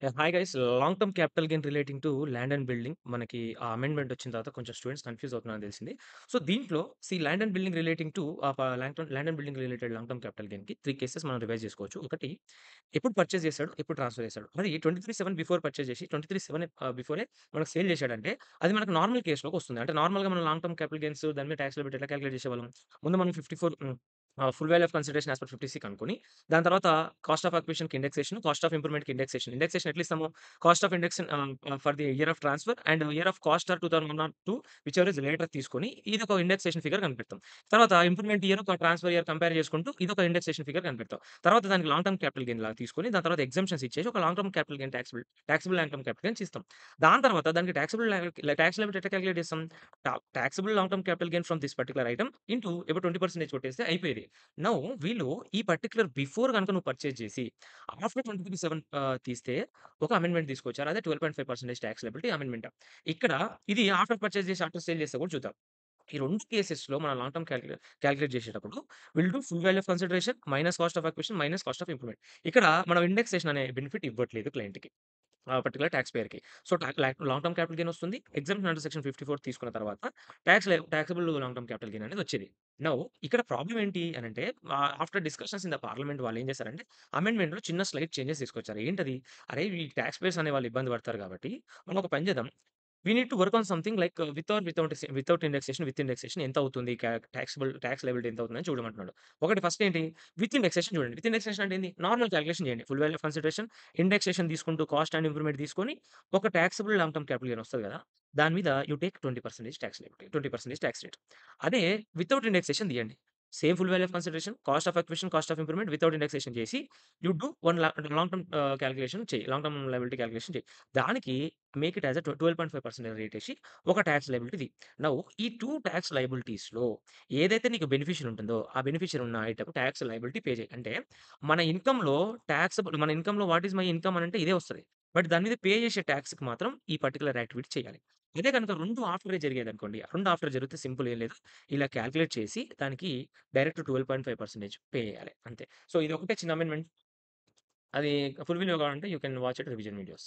Hi guys. Long term capital gain relating to land and building మనకి ఆ amendment వచ్చిన తర్వాత కొంచెం స్టూడెంట్స్ కన్‌ఫ్యూజ్ అవుతున్నారని తెలిసింది. సో, దీంట్లో land and building relating to land and building related long term capital గెయిన్‌కి 3 కేసెస్ మనం రివైజ్ చేసుకోవచ్చు. ఒకటి ఎప్పుడు పర్చేజ్ చేసాడు? ఎప్పుడు ట్రాన్స్‌ఫర్ చేసాడు? అది 23/7 బిఫోర్ పర్చేజ్ చేసి 23/7 బిఫోరే మనకు సేల్ చేసాడంటే అది మనకు నార్మల్ కేస్‌లోకొస్తుంది. అంటే నార్మల్‌గా మనం లాంగ్ టర్మ్ క్యాపిటల్ గెయిన్స్ దాని మీద టాక్స్ లిమిట్ ఎట్లా కాలిక్యులేట్ చేసేవాళ్ళం? ముందు మనం 54 full value of consideration as per 56 కనుక్కొని దాని తర్వాత కాస్ట్ ఆఫ్ అక్విజిషన్‌కి ఇండెక్సేషన్, కాస్ట్ ఆఫ్ ఇంప్రూవ్‌మెంట్‌కి ఇండెక్సేషన్. ఇండెక్సేషన్ ఎట్లా ఇస్తాము? Cost of indexation for the year of transfer and year of cost or 2001 or 2 whichever is later తీసుకొని ఇదొక indexation figure కనిపెడతాం. తర్వాత improvement year, transfer year compare చేసుకుంటూ ఇదొక ఇండెక్సేషన్ ఫిగర్ కనిపెడతాం. తర్వాత దానికి లాంగ్ టర్మ్ క్యాపిటల్ గెయిన్ లాగా తీసుకొని దాని తర్వాత ఎగ్జంప్షన్స్ ఇచ్చేసి ఒక long term capital gain taxable long term capital gains ఇస్తాం. దాని తర్వాత దానికి టాక్స్ లిమిట్ ఎట్లా కాలిక్యులేట్ చేస్తాం? Taxable long term capital gain from this particular item into ఇప్పుడు 20% కొట్టేస్తే అయిపోయేది. నౌ వీళ్ళు ఈ పర్టిక్యులర్ బిఫోర్ గనుక నువ్వు పర్చేజ్ చేసి ఆఫ్టర్ 23/7 తీస్తే ఒక అమెండ్‌మెంట్ తీసుకొచ్చారు. అదే 12.5% టాక్స్ లయబిలిటీ అమెండ్‌మెంట్. ఇక్కడ ఇది ఆఫ్టర్ పర్చేజ్ చేసి, ఆఫ్టర్ సేల్ చేస్తే కూడా చూద్దాం. ఈ 2 కేసెస్‌లో మనం లాంగ్ టర్మ్ కాలిక్యులేట్ చేసేటప్పుడు will do full value of consideration minus cost of acquisition minus cost of improvement. ఇక్కడ మనం ఇండెక్సేషన్ అనే బెనిఫిట్ ఇవ్వట్లేదు క్లయింట్‌కి. ఆ పర్టిక్యులర్ టాక్స్ పేయర్‌కి. So, long term capital gain వస్తుంది. ఎగ్జామ్షన్ అండర్ సెక్షన్ 54 తీసుకున్న తర్వాత taxable long term capital gain అనేది వచ్చేది. నౌ ఇక్కడ ప్రాబ్లమ్ ఏంటి అనంటే after discussions in the parliament వాళ్ళు ఏం చేశారంటే అమెండ్‌మెంట్‌లో చిన్న స్లైట్ చేంజెస్ తీసుకొచ్చారు. ఏంటది? అరే! ఈ టాక్స్ పేయర్స్ అనే వాళ్ళు ఇబ్బంది పడతారు కాబట్టి మనం ఒక పని చేద్దాం. We need to work on something like without indexation, with indexation ఎంత అవుతుంది? టాక్స్ లయబిలిటీ ఎంత అవుతుందని చూడమంటున్నాడు. ఒకటి ఫస్ట్ ఏంటి? విత్ ఇండెక్సేషన్ చూడండి. విత్ ఇండెక్సేషన్ అంటే ఏంది? నార్మల్ కాలిక్యులేషన్ చేయండి. Full value of consideration, indexation తీసుకుంటూ కాస్ట్ అండ్ ఇంప్రూవ్‌మెంట్ తీసుకొని ఒక taxable long term capital gain వస్తది కదా! దాని మీద you take 20% tax liability. 20% tax rate. అదే వితౌట్ ఇండెక్సేషన్ తీయండి. Same full value of consideration, cost of acquisition, cost of improvement without indexation చేసి you do one long term calculation చెయ్యి. Long term liability calculation చెయ్యి. దానికి make it as a 12.5% రేటేసి ఒక tax liability. Now ఈ 2 talks లయబిలిటీస్‌లో ఏదైతే నీకు beneficiary ఉంటుందో, ఆ బెనిఫిషియరీ ఉన్న ఐటెమ్ టాక్స్ లయబిలిటీ పే చేయి. అంటే మన ఇన్‌కమ్‌లో వాట్ ఈస్ మై ఇన్‌కమ్ అనంటే ఇదే వస్తది. బట్ దాని మీద పే చేసే టాక్స్‌కి మాత్రం ఈ పర్టిక్యులర్ యాక్టివిటీ చేయాలి. అదే గనుక 2 ఆఫ్టరే జరిగేదనుకోండి. 2 ఆఫ్టర్ జరిగితే సింపుల్ ఏం లేదు. ఇలా కాలిక్యులేట్ చేసి దానికి డైరెక్ట్ 12.5% పే చేయాలి అంతే. సో, ఇది ఒకటే చిన్న అమెండ్‌మెంట్. అది ఫుల్ వీడియో కావాలంటే you can watch it revision videos.